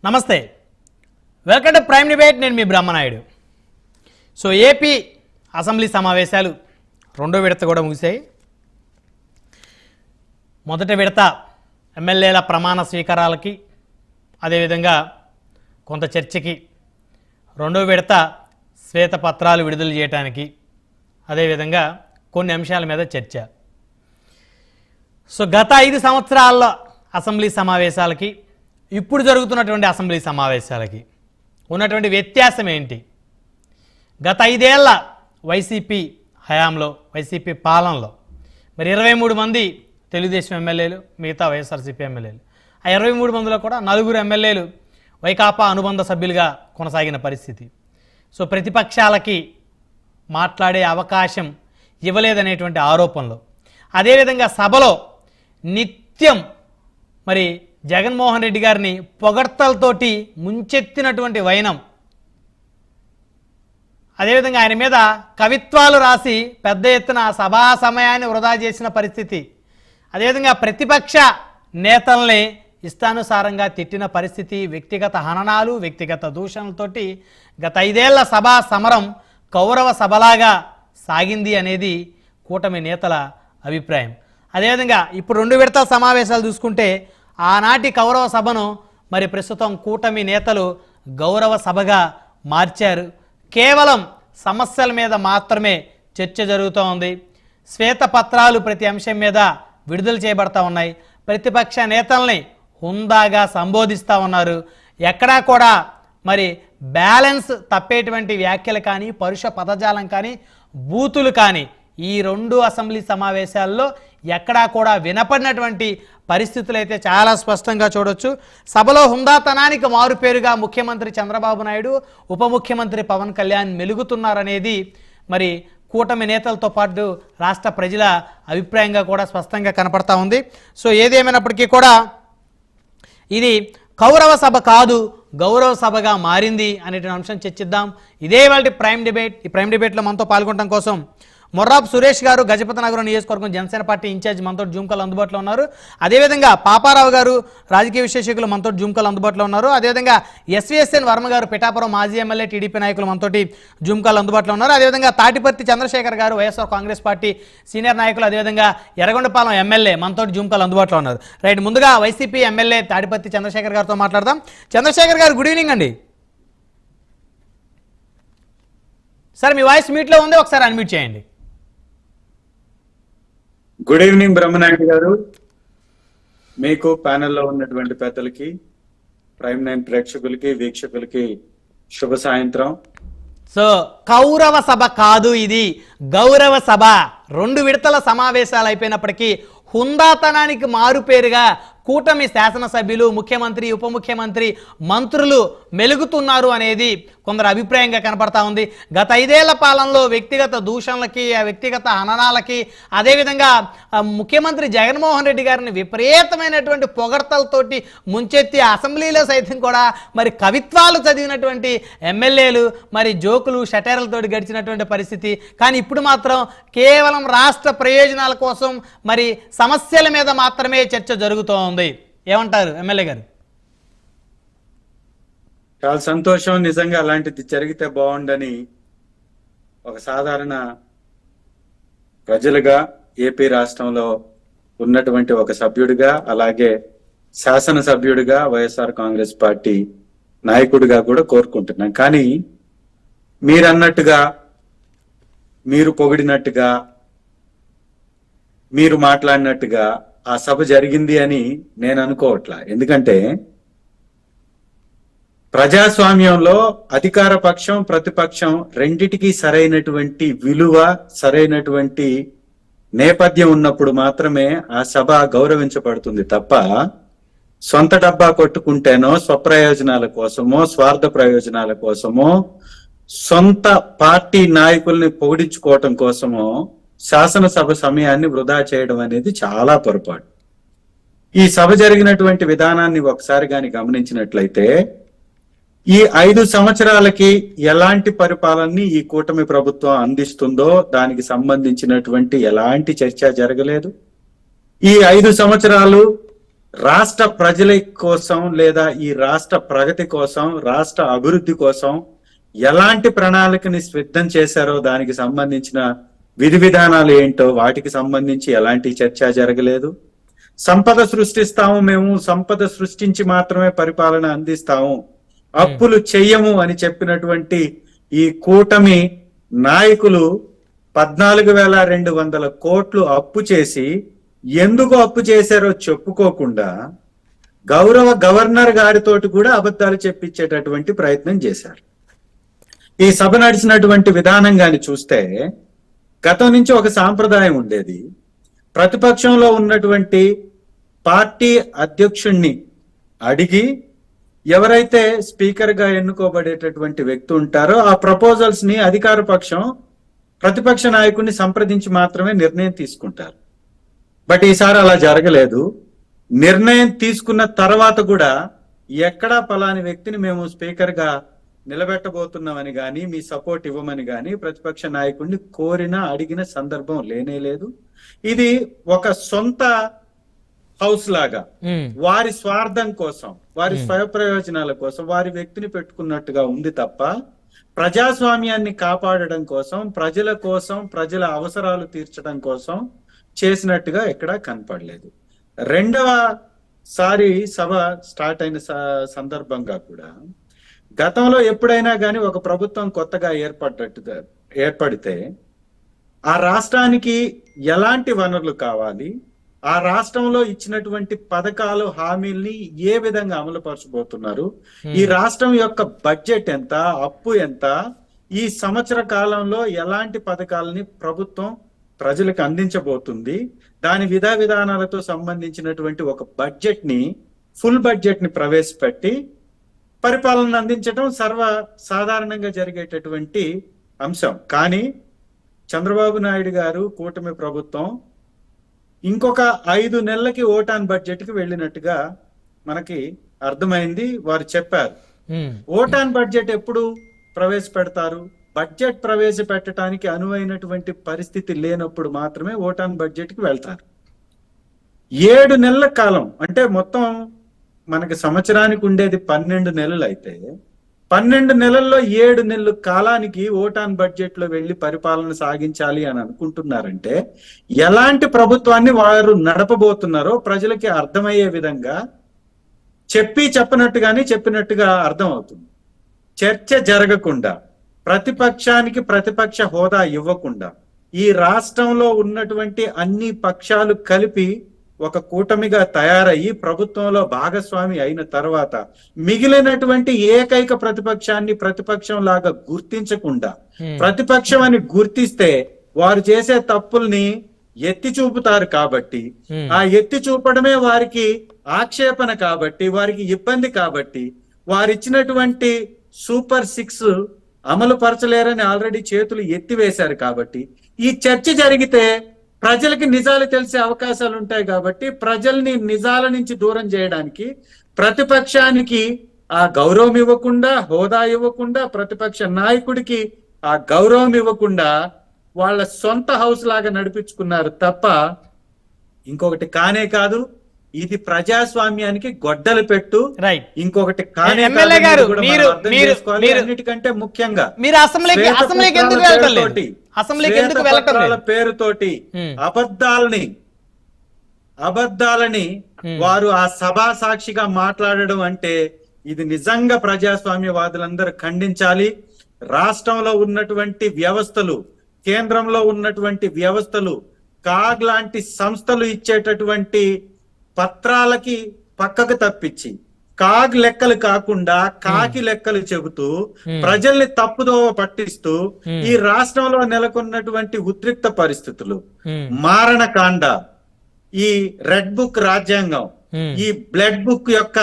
నమస్తే, welcome to prime debate. నేను మీ Brahmanaidu. So AP assembly సమావేశాలు రెండో విడత కూడా ముగిశాయి. మొదటి విడత ఎమ్మెల్యేల ప్రమాణ స్వీకారాలకి, అదేవిధంగా కొంత చర్చకి, రెండో విడత శ్వేతపత్రాలు విడుదల చేయడానికి, అదేవిధంగా కొన్ని అంశాల మీద చర్చ. సో గత 5 సంవత్సరాల అసెంబ్లీ సమావేశాలకి ఇప్పుడు జరుగుతున్నటువంటి అసెంబ్లీ సమావేశాలకి ఉన్నటువంటి వ్యత్యాసం ఏంటి? గత 5 ఏళ్ల వైసీపీ హయాంలో, వైసీపీ పాలనలో మరి 23 మంది తెలుగుదేశం ఎమ్మెల్యేలు, మిగతా వైఎస్ఆర్సీపీ ఎమ్మెల్యేలు. ఆ 23 మందిలో కూడా 4 ఎమ్మెల్యేలు వైకాపా అనుబంధ సభ్యులుగా కొనసాగిన పరిస్థితి. సో ప్రతిపక్షాలకి మాట్లాడే అవకాశం ఇవ్వలేదనేటువంటి ఆరోపణలు. అదేవిధంగా సభలో నిత్యం మరి జగన్మోహన్ రెడ్డి గారిని పొగడ్తలతోటి ముంచెత్తినటువంటి వైనం, అదేవిధంగా ఆయన మీద కవిత్వాలు రాసి పెద్ద ఎత్తున సభా సమయాన్ని వృధా చేసిన పరిస్థితి, అదేవిధంగా ప్రతిపక్ష నేతల్ని ఇష్టానుసారంగా తిట్టిన పరిస్థితి, వ్యక్తిగత హననాలు, వ్యక్తిగత దూషణలతోటి గత 5 ఏళ్ల సభా సమరం కౌరవ సభలాగా సాగింది అనేది కూటమి నేతల అభిప్రాయం. అదేవిధంగా ఇప్పుడు 2 విడతల సమావేశాలు చూసుకుంటే ఆనాటి కౌరవ సభను మరి ప్రస్తుతం కూటమి నేతలు గౌరవ సభగా మార్చారు. కేవలం సమస్యల మీద మాత్రమే చర్చ జరుగుతూ ఉంది. శ్వేతపత్రాలు ప్రతి అంశం మీద విడుదల చేయబడతా ఉన్నాయి. ప్రతిపక్ష నేతల్ని హుందాగా సంబోధిస్తూ ఉన్నారు. ఎక్కడా కూడా మరి బ్యాలెన్స్ తప్పేటువంటి వ్యాఖ్యలు కానీ, పరుష పదజాలం కానీ, బూతులు కానీ ఈ 2 అసెంబ్లీ సమావేశాల్లో ఎక్కడా కూడా వినపడినటువంటి పరిస్థితులు అయితే చాలా స్పష్టంగా చూడొచ్చు. సభలో హుందాతనానికి మారుపేరుగా ముఖ్యమంత్రి చంద్రబాబు నాయుడు, ఉప ముఖ్యమంత్రి పవన్ కళ్యాణ్ మెలుగుతున్నారనేది మరి కూటమి నేతలతో పాటు రాష్ట్ర ప్రజల అభిప్రాయంగా కూడా స్పష్టంగా కనపడతా ఉంది. సో ఏదేమైనప్పటికీ కూడా ఇది కౌరవ సభ కాదు, గౌరవ సభగా మారింది అనేటువంటి అంశం చర్చిద్దాం. ఇదే వాళ్ళ ప్రైమ్ డిబేట్. ఈ ప్రైమ్ డిబేట్లో మనతో పాల్గొనడం కోసం మొర్రాబ్ సురేష్ గారు, గజపతి నగరం నియోజకవర్గం జనసేన పార్టీ ఇన్ఛార్జ్, మనతో జూమ్ కాల్ అందుబాటులో ఉన్నారు. అదేవిధంగా పాపారావు గారు, రాజకీయ విశ్లేషకులు, మనతో జూమ్ కాల్ అందుబాటులో ఉన్నారు. అదేవిధంగా ఎస్వీఎస్ఎన్ వర్మ గారు, పిఠాపురం మాజీ ఎమ్మెల్యే, టీడీపీ నాయకులు మనతోటి జూమ్ కాల్ అందుబాటులో ఉన్నారు. అదేవిధంగా తాటిపర్తి చంద్రశేఖర్ గారు, వైఎస్ఆర్ కాంగ్రెస్ పార్టీ సీనియర్ నాయకులు, అదేవిధంగా ఎర్రగొండపాలెం ఎమ్మెల్యే మనతోటి జూమ్ కాల్ అందుబాటులో ఉన్నారు. రైట్, ముందుగా వైసీపీ ఎమ్మెల్యే తాటిపర్తి చంద్రశేఖర్ గారితో మాట్లాడదాం. చంద్రశేఖర్ గారు, గుడ్ ఈవినింగ్ అండి. సార్ మీ వాయిస్ మీట్లో ఉంది, ఒకసారి అన్మ్యూట్ చేయండి. గుడ్ ఈవినింగ్ బ్రహ్మనాయుడు గారు, మీకు ప్యానెల్లో ఉన్నటువంటి పెద్దలకి, ప్రైమ్ 9 ప్రేక్షకులకి, వీక్షకులకి శుభ సాయంత్రం. సో కౌరవ సభ కాదు, ఇది గౌరవ సభ. 2 విడతల సమావేశాలు అయిపోయినప్పటికీ హుందాతనానికి మారుపేరుగా కూటమి శాసనసభ్యులు, ముఖ్యమంత్రి, ఉప ముఖ్యమంత్రి, మంత్రులు మెలుగుతున్నారు అనేది కొందరు అభిప్రాయంగా కనపడతా ఉంది. గత 5 ఏళ్ల పాలనలో వ్యక్తిగత దూషణలకి, వ్యక్తిగత హననాలకి, అదేవిధంగా ముఖ్యమంత్రి జగన్మోహన్ రెడ్డి గారిని విపరీతమైనటువంటి పొగడ్తలతోటి ముంచెత్తి అసెంబ్లీలో సైతం కూడా మరి కవిత్వాలు చదివినటువంటి ఎమ్మెల్యేలు మరి జోకులు, షటైర్లతోటి గడిచినటువంటి పరిస్థితి. కానీ ఇప్పుడు మాత్రం కేవలం రాష్ట్ర ప్రయోజనాల కోసం మరి సమస్యల మీద మాత్రమే చర్చ జరుగుతోంది. ఏమంటారు ఎమ్మెల్యే గారు? చాలా సంతోషం. నిజంగా అలాంటిది జరిగితే బాగుండని ఒక సాధారణ ప్రజలుగా, ఏపీ రాష్ట్రంలో ఉన్నటువంటి ఒక సభ్యుడిగా, అలాగే శాసనసభ్యుడిగా, వైఎస్ఆర్ కాంగ్రెస్ పార్టీ నాయకుడిగా కూడా కోరుకుంటున్నాం. కానీ మీరన్నట్టుగా, మీరు పొగిడినట్టుగా, మీరు మాట్లాడినట్టుగా ఆ సభ జరిగింది అని నేను అనుకోవట్లా. ఎందుకంటే ప్రజాస్వామ్యంలో అధికార పక్షం, ప్రతిపక్షం రెండిటికి సరైనటువంటి విలువ, సరైనటువంటి నేపథ్యం ఉన్నప్పుడు మాత్రమే ఆ సభ గౌరవించబడుతుంది తప్ప సొంత డబ్బా కొట్టుకుంటేనో, స్వప్రయోజనాల కోసమో, స్వార్థ ప్రయోజనాల కోసమో, సొంత పార్టీ నాయకుల్ని పొగిడించుకోవటం కోసమో శాసనసభ సమయాన్ని వృధా చేయడం అనేది చాలా పొరపాటు. ఈ సభ జరిగినటువంటి విధానాన్ని ఒకసారి కానీ గమనించినట్లయితే ఈ 5 సంవత్సరాలకి ఎలాంటి పరిపాలనని ఈ కూటమి ప్రభుత్వం అందిస్తుందో దానికి సంబంధించినటువంటి ఎలాంటి చర్చ జరగలేదు. ఈ 5 సంవత్సరాలు రాష్ట్ర ప్రజల కోసం లేదా ఈ రాష్ట్ర ప్రగతి కోసం, రాష్ట్ర అభివృద్ధి కోసం ఎలాంటి ప్రణాళికని సిద్ధం చేశారో దానికి సంబంధించిన విధి విధానాలు ఏంటో వాటికి సంబంధించి ఎలాంటి చర్చ జరగలేదు. సంపద సృష్టిస్తాము, మేము సంపద సృష్టించి మాత్రమే పరిపాలన అందిస్తాము, అప్పులు చెయ్యము అని చెప్పినటువంటి ఈ కూటమి నాయకులు 14,200 కోట్లు అప్పు చేసి ఎందుకు అప్పు చేశారో చెప్పుకోకుండా గౌరవ గవర్నర్ గారితోటి కూడా అబద్ధాలు చెప్పించేటటువంటి ప్రయత్నం చేశారు. ఈ సభ నడిచినటువంటి విధానం గాని చూస్తే గతం నుంచి ఒక సాంప్రదాయం ఉండేది. ప్రతిపక్షంలో ఉన్నటువంటి పార్టీ అధ్యక్షుణ్ణి అడిగి ఎవరైతే స్పీకర్ గా ఎన్నుకోబడేటటువంటి వ్యక్తి ఉంటారో ఆ ప్రపోజల్స్ ని అధికార పక్షం ప్రతిపక్ష నాయకుడిని సంప్రదించి మాత్రమే నిర్ణయం తీసుకుంటారు. బట్ ఈసారి అలా జరగలేదు. నిర్ణయం తీసుకున్న తర్వాత కూడా ఎక్కడా పలాని వ్యక్తిని మేము స్పీకర్ గా నిలబెట్టబోతున్నామని గాని, మీ సపోర్ట్ ఇవ్వమని గాని ప్రతిపక్ష నాయకుడిని కోరినా అడిగిన సందర్భం లేనే లేదు. ఇది ఒక సొంత హౌస్ లాగా వారి స్వార్థం కోసం, వారి స్వయ ప్రయోజనాల కోసం వారి వ్యక్తిని పెట్టుకున్నట్టుగా ఉంది తప్ప ప్రజాస్వామ్యాన్ని కాపాడడం కోసం, ప్రజల కోసం, ప్రజల అవసరాలు తీర్చడం కోసం చేసినట్టుగా ఎక్కడా కనపడలేదు. రెండవ సారి సభ స్టార్ట్ అయిన సందర్భంగా కూడా గతంలో ఎప్పుడైనా కానీ ఒక ప్రభుత్వం కొత్తగా ఏర్పడితే ఆ రాష్ట్రానికి ఎలాంటి వనరులు కావాలి, ఆ రాష్ట్రంలో ఇచ్చినటువంటి పథకాలు, హామీల్ని ఏ విధంగా అమలు పరచబోతున్నారు, ఈ రాష్ట్రం యొక్క బడ్జెట్ ఎంత, అప్పు ఎంత, ఈ సంవత్సర కాలంలో ఎలాంటి పథకాలని ప్రభుత్వం ప్రజలకు అందించబోతుంది, దాని విధానాలతో సంబంధించినటువంటి ఒక బడ్జెట్ ని, ఫుల్ బడ్జెట్ ని ప్రవేశపెట్టి పరిపాలన అందించడం సాధారణంగా జరిగేటటువంటి అంశం. కానీ చంద్రబాబు నాయుడు గారు, కూటమి ప్రభుత్వం ఇంకొక 5 నెలలకి ఓటాన్ బడ్జెట్ కి వెళ్ళినట్టుగా మనకి అర్థమైంది. వారు చెప్పారు ఓటాన్ బడ్జెట్ ఎప్పుడు ప్రవేశపెడతారు, బడ్జెట్ ప్రవేశపెట్టడానికి అనువైనటువంటి పరిస్థితి లేనప్పుడు మాత్రమే ఓటాన్ బడ్జెట్ కి వెళ్తారు. 7 నెలల కాలం అంటే మొత్తం మనకి సంవత్సరానికి ఉండేది 12 నెలలు అయితే 12 నెలల్లో 7 నెలల కాలానికి ఓటాన్ బడ్జెట్ లో వెళ్లి పరిపాలన సాగించాలి అని అనుకుంటున్నారంటే ఎలాంటి ప్రభుత్వాన్ని వారు నడపబోతున్నారో ప్రజలకి అర్థమయ్యే విధంగా చెప్పినట్టుగా అర్థం అవుతుంది. చర్చ జరగకుండా, ప్రతిపక్షానికి ప్రతిపక్ష హోదా ఇవ్వకుండా, ఈ రాష్ట్రంలో ఉన్నటువంటి అన్ని పక్షాలు కలిపి ఒక కూటమిగా తయారయ్యి ప్రభుత్వంలో భాగస్వామి అయిన తర్వాత మిగిలినటువంటి ఏకైక ప్రతిపక్షాన్ని ప్రతిపక్షం లాగా గుర్తించకుండా, ప్రతిపక్షం అని గుర్తిస్తే వారు చేసే తప్పుల్ని ఎత్తి చూపుతారు కాబట్టి, ఆ ఎత్తి చూపడమే వారికి ఆక్షేపణ కాబట్టి, వారికి ఇబ్బంది కాబట్టి, వారిచ్చినటువంటి సూపర్ 6 అమలు పరచలేరని ఆల్రెడీ చేతులు ఎత్తివేశారు కాబట్టి, ఈ చర్చ జరిగితే ప్రజలకి నిజాలు తెలిసే అవకాశాలు ఉంటాయి కాబట్టి ప్రజల్ని నిజాల నుంచి దూరం చేయడానికి ప్రతిపక్షానికి ఆ గౌరవం ఇవ్వకుండా, హోదా ఇవ్వకుండా, ప్రతిపక్ష నాయకుడికి ఆ గౌరవం ఇవ్వకుండా వాళ్ళ సొంత హౌస్ లాగా నడిపించుకున్నారు తప్ప ఇంకొకటి కానే కాదు. ఇది ప్రజాస్వామ్యానికి గొడ్డలు పెట్టు. ఇంకొకటి కానే కాదు. అన్నిటికంటే ముఖ్యంగా మీరు అసెంబ్లీకి ఎందుకు వెళ్ళటం లేదు? అసెంబ్లీకి ఎందుకు వెళ్ళటం లేదు? పేరుతోటి అబద్ధాలని వారు ఆ సభా సాక్షిగా మాట్లాడడం అంటే ఇది నిజంగా ప్రజాస్వామ్యవాదులందరూ ఖండించాలి. రాష్ట్రంలో ఉన్నటువంటి వ్యవస్థలు, కేంద్రంలో ఉన్నటువంటి వ్యవస్థలు, కాగ్ లాంటి సంస్థలు ఇచ్చేటటువంటి పత్రాలకి పక్కకు తప్పించి కాగ్ లెక్కలు కాకుండా కాకి లెక్కలు చెబుతూ ప్రజల్ని తప్పుదోవ పట్టిస్తూ ఈ రాష్ట్రంలో నెలకొన్నటువంటి ఉద్రిక్త పరిస్థితులు, మారణకాండ, ఈ రెడ్ బుక్ రాజ్యాంగం, ఈ బ్లడ్ బుక్ యొక్క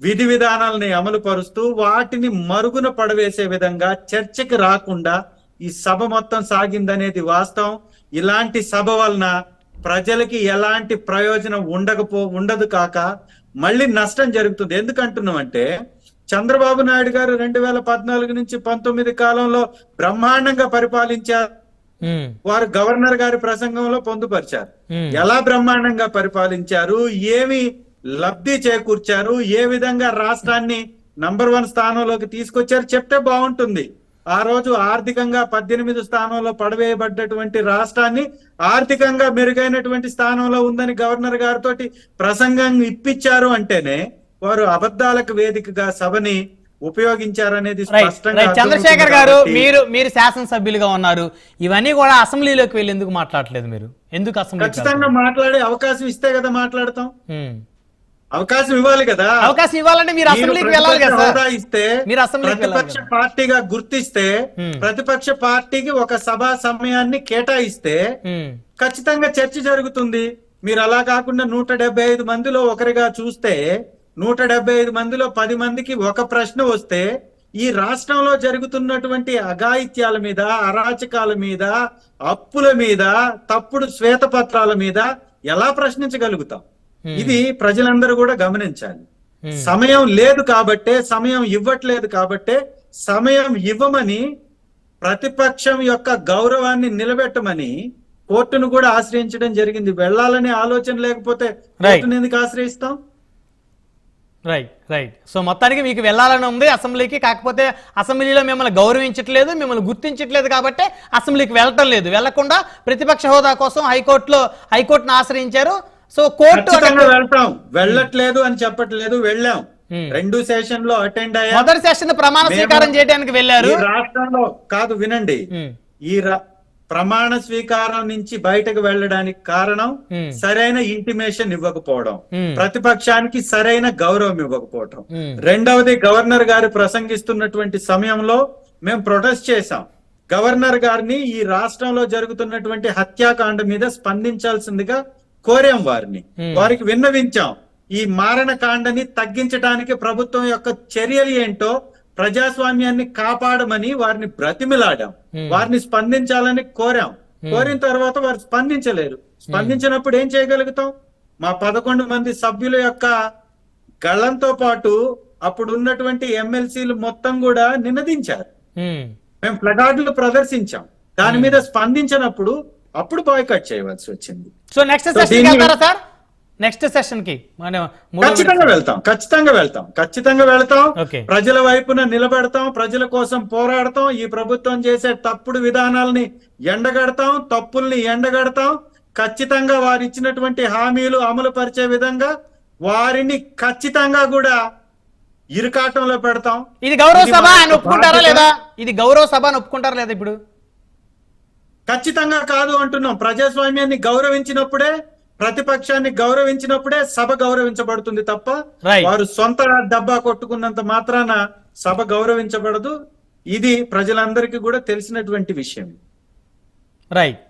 విధి విధానాలని అమలు పరుస్తూ వాటిని మరుగున పడవేసే విధంగా చర్చకి రాకుండా ఈ సభ మొత్తం సాగిందనేది వాస్తవం. ఇలాంటి సభ వలన ప్రజలకి ఎలాంటి ప్రయోజనం ఉండదు కాక మళ్ళీ నష్టం జరుగుతుంది. ఎందుకంటున్నామంటే చంద్రబాబు నాయుడు గారు 2014 నుంచి 19 కాలంలో బ్రహ్మాండంగా పరిపాలించారు. వారు గవర్నర్ గారి ప్రసంగంలో పొందుపరిచారు ఎలా బ్రహ్మాండంగా పరిపాలించారు, ఏమి లబ్ధి చేకూర్చారు, ఏ విధంగా రాష్ట్రాన్ని నంబర్ 1 స్థానంలోకి తీసుకొచ్చారు చెప్తే బాగుంటుంది. ఆ రోజు ఆర్థికంగా 18 స్థానంలో పడవేయబడ్డటువంటి రాష్ట్రాన్ని ఆర్థికంగా మెరుగైనటువంటి స్థానంలో ఉందని గవర్నర్ గారితో ప్రసంగం ఇప్పించారు అంటేనే వారు అబద్ధాలకు వేదికగా సభని ఉపయోగించారనేది స్పష్టంగా చంద్రశేఖర్ గారు, మీరు శాసనసభ్యులుగా ఉన్నారు, ఇవన్నీ కూడా అసెంబ్లీలోకి వెళ్ళి ఎందుకు మాట్లాడలేదు? మీరు ఎందుకు అసెంబ్లీ? ఖచ్చితంగా మాట్లాడే అవకాశం ఇస్తే కదా మాట్లాడతాం. అవకాశం ఇవ్వాలి కదా. అవకాశం ఇవ్వాలంటే మీరు అసెంబ్లీకి వెళ్ళాలి కదా. హోదా ఇస్తే, మీరు అసెంబ్లీకి ప్రతిపక్ష పార్టీగా గుర్తిస్తే, ప్రతిపక్ష పార్టీకి ఒక సభా సమయాన్ని కేటాయిస్తే ఖచ్చితంగా చర్చ జరుగుతుంది. మీరు అలా కాకుండా 175 మందిలో ఒకరిగా చూస్తే 175 మందిలో 10 మందికి ఒక ప్రశ్న వస్తే ఈ రాష్ట్రంలో జరుగుతున్నటువంటి అఘాయిత్యాల మీద, అరాచకాల మీద, అప్పుల మీద, తప్పుడు శ్వేతపత్రాల మీద ఎలా ప్రశ్నించగలుగుతాం? ఇది ప్రజలందరూ కూడా గమనించాలి. సమయం లేదు కాబట్టే, సమయం ఇవ్వట్లేదు కాబట్టే, సమయం ఇవ్వమని, ప్రతిపక్షం యొక్క గౌరవాన్ని నిలబెట్టమని కోర్టును కూడా ఆశ్రయించడం జరిగింది. వెళ్ళాలనే ఆలోచన లేకపోతే కోర్టును ఎందుకు ఆశ్రయిస్తాం? రైట్. సో మొత్తానికి మీకు వెళ్ళాలని ఉంది అసెంబ్లీకి, కాకపోతే అసెంబ్లీలో మిమ్మల్ని గౌరవించట్లేదు, మిమ్మల్ని గుర్తించట్లేదు కాబట్టి అసెంబ్లీకి వెళ్ళటం లేదు. వెళ్లకుండా ప్రతిపక్ష హోదా కోసం హైకోర్టును ఆశ్రయించారు. సో కోర్టు వెళ్తాం, వెళ్ళట్లేదు అని చెప్పట్లేదు, వెళ్ళాం. 2 సెషన్లో అటెండ్ అయ్యాం. మొదటి సెషన్ ప్రమాణ స్వీకారం చేయడానికి వెళ్ళారు. రాష్ట్రంలో కాదు, వినండి, ఈ ప్రమాణ స్వీకారం నుంచి బయటకు వెళ్ళడానికి కారణం సరైన ఇంటిమేషన్ ఇవ్వకపోవడం, ప్రతిపక్షానికి సరైన గౌరవం ఇవ్వకపోవడం. రెండవది, గవర్నర్ గారు ప్రసంగిస్తున్నటువంటి సమయంలో మేము ప్రొటెస్ట్ చేశాం. గవర్నర్ గారిని ఈ రాష్ట్రంలో జరుగుతున్నటువంటి హత్యాకాండ మీద స్పందించాల్సిందిగా కోరాం. వారికి విన్నవించాం. ఈ మారణకాండని తగ్గించడానికి ప్రభుత్వం యొక్క చర్యలు ఏంటో, ప్రజాస్వామ్యాన్ని కాపాడమని వారిని బ్రతిమిలాడాం. వారిని స్పందించాలని కోరాం. కోరిన తర్వాత వారు స్పందించలేరు. స్పందించినప్పుడు ఏం చేయగలుగుతాం? మా 11 మంది సభ్యుల యొక్క గళంతో పాటు అప్పుడు ఉన్నటువంటి ఎమ్మెల్సీలు మొత్తం కూడా నినదించారు. మేము ప్లకార్డులు ప్రదర్శించాం. దాని మీద స్పందించినప్పుడు అప్పుడు బాయ్కాట్ చేయవలసి వచ్చింది. సో నెక్స్ట్ సెషన్ వెళ్తారా సార్? నెక్స్ట్ సెషన్ కి ఖచ్చితంగా వెళ్తాం. ప్రజల వైపున నిలబెడతాం, ప్రజల కోసం పోరాడతాం, ఈ ప్రభుత్వం చేసే తప్పుడు విధానాలని ఎండగడతాం, తప్పుల్ని ఎండగడతాం. ఖచ్చితంగా వారు ఇచ్చినటువంటి హామీలు అమలు పరిచే విధంగా వారిని ఖచ్చితంగా కూడా ఇరుకాటంలో పెడతాం. ఇది గౌరవ సభ అని ఒప్పుకుంటారా లేదా? ఇది గౌరవ సభ అని ఒప్పుకుంటారా లేదా? ఇప్పుడు ఖచ్చితంగా కాదు అంటున్నాం. ప్రజాస్వామ్యాన్ని గౌరవించినప్పుడే, ప్రతిపక్షాన్ని గౌరవించినప్పుడే సభ గౌరవించబడుతుంది తప్ప వారు సొంత డబ్బా కొట్టుకున్నంత మాత్రాన సభ గౌరవించబడదు. ఇది ప్రజలందరికీ కూడా తెలిసినటువంటి విషయం. రైట్.